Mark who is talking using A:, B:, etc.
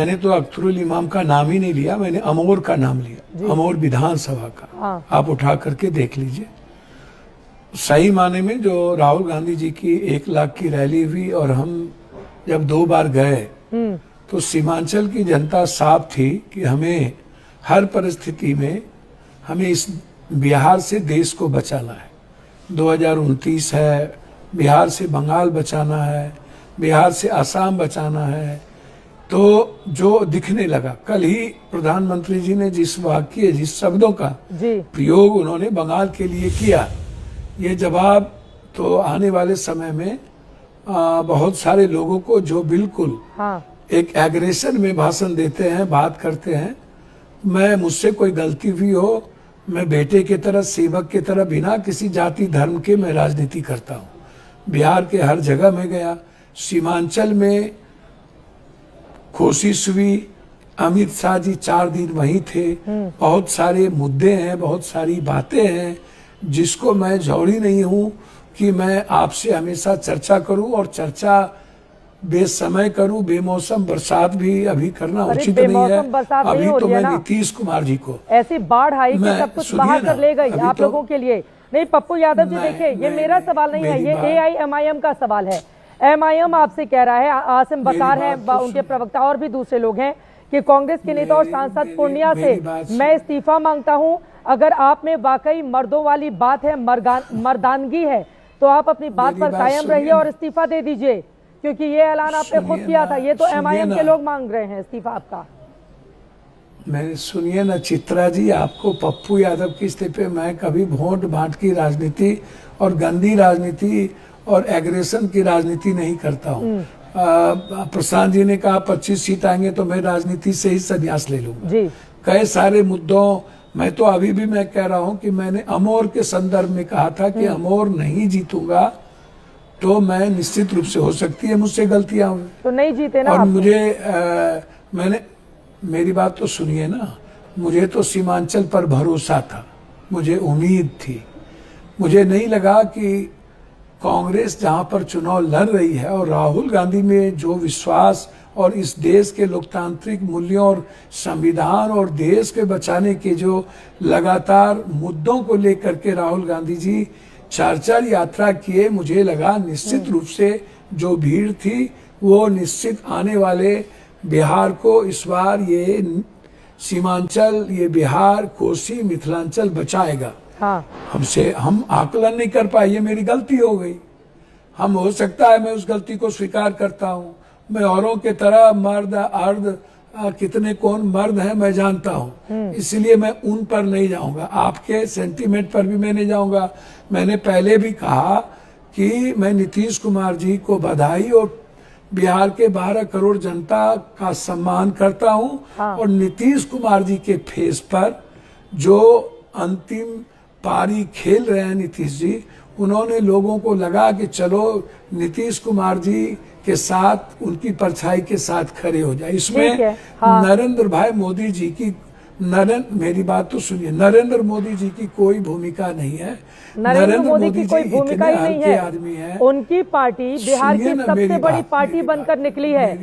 A: मैंने तो अख्तरुल इमाम का नाम ही नहीं लिया, मैंने अमोर का नाम लिया, अमोर विधानसभा का।
B: हाँ।
A: आप उठा करके देख लीजिए। सही माने में जो राहुल गांधी जी की 1 लाख की रैली हुई और हम जब 2 बार गए तो सीमांचल की जनता साफ थी कि हमें हर परिस्थिति में हमें इस बिहार से देश को बचाना है। 2029 है, बिहार से बंगाल बचाना है, बिहार से असम बचाना है। तो जो दिखने लगा, कल ही प्रधानमंत्री जी ने जिस वाक्य जिस शब्दों का प्रयोग उन्होंने बंगाल के लिए किया, ये जवाब तो आने वाले समय में बहुत सारे लोगों को जो बिल्कुल एक एग्रेशन में भाषण देते हैं, बात करते हैं। मैं मुझसे कोई गलती हुई हो, मैं बेटे की तरह, सेवक की तरह, बिना किसी जाति धर्म के मैं राजनीति करता हूँ। बिहार के हर जगह में गया, सीमांचल में कोशिश हुई। अमित शाह जी 4 दिन वहीं थे। बहुत सारे मुद्दे हैं, बहुत सारी बातें हैं जिसको मैं झौड़ी नहीं हूं कि मैं आपसे हमेशा चर्चा करूं, और चर्चा बेसमय करूं। बेमौसम बरसात भी अभी करना उचित नहीं है। अभी तो मैं नीतीश कुमार जी को
B: ऐसी बाढ़ आई कि सब कुछ बहा कर ले गई आप लोगों के लिए। नहीं पप्पू यादव जी, देखिए ये मेरा सवाल नहीं है, ये AIMIM का सवाल है। MIM आपसे कह रहा है, आसिम बकार है उनके प्रवक्ता और भी दूसरे लोग हैं, कि कांग्रेस के नेता और सांसद पूर्णिया से मैं इस्तीफा मांगता हूं। अगर आप में वाकई मर्दों वाली बात है, मर्दानगी है, तो आप अपनी बात पर कायम रहिए और इस्तीफा दे दीजिए, क्योंकि ये ऐलान आपने खुद किया था। ये तो MIM के लोग मांग रहे हैं इस्तीफा आपका।
A: मैंने सुनिए ना चित्रा जी, आपको पप्पू यादव की इस्तीफे, मैं कभी वोट बांट की राजनीति और गंदी राजनीति और एग्रेशन की राजनीति नहीं करता हूँ। प्रशांत जी ने कहा 25 सीट आएंगे तो मैं राजनीति से ही संन्यास ले लूंगा। कई सारे मुद्दों, मैं तो अभी भी मैं कह रहा हूँ कि मैंने अमोर के संदर्भ में कहा था कि अमोर नहीं जीतूंगा तो मैं निश्चित रूप से, हो सकती है मुझसे गलतियां हुई
B: तो नहीं जीते ना।
A: और मुझे मैंने, मेरी बात तो सुनिए ना, मुझे तो सीमांचल पर भरोसा था, मुझे उम्मीद थी। मुझे नहीं लगा कि कांग्रेस जहां पर चुनाव लड़ रही है और राहुल गांधी में जो विश्वास और इस देश के लोकतांत्रिक मूल्यों और संविधान और देश के बचाने के जो लगातार मुद्दों को लेकर के राहुल गांधी जी 4 यात्रा किए, मुझे लगा निश्चित रूप से जो भीड़ थी वो निश्चित आने वाले बिहार को इस बार ये सीमांचल, ये बिहार, कोसी, मिथिलांचल बचाएगा। हम आकलन नहीं कर पाए, ये मेरी गलती हो गई। हम, हो सकता है मैं उस गलती को स्वीकार करता हूँ। मैं औरों के तरह मर्द अर्ध कितने कौन मर्द हैं मैं जानता हूँ, इसलिए मैं उन पर नहीं जाऊंगा। आपके सेंटीमेंट पर भी मैं नहीं जाऊंगा। मैंने पहले भी कहा कि मैं नीतीश कुमार जी को बधाई और बिहार के 12 करोड़ जनता का सम्मान करता हूँ। और नीतीश कुमार जी के फेस पर जो अंतिम पारी खेल रहे हैं नीतीश जी, उन्होंने लोगों को लगा कि चलो नीतीश कुमार जी के साथ, उनकी परछाई के साथ खड़े हो जाए। इसमें नरेंद्र भाई मोदी जी की, मेरी बात तो सुनिए, नरेंद्र मोदी जी की कोई भूमिका नहीं है।
B: नरेंद्र मोदी की कोई भूमिका ही नहीं है।
A: आदमी है,
B: उनकी पार्टी बिहार की सबसे बड़ी पार्टी बनकर निकली है।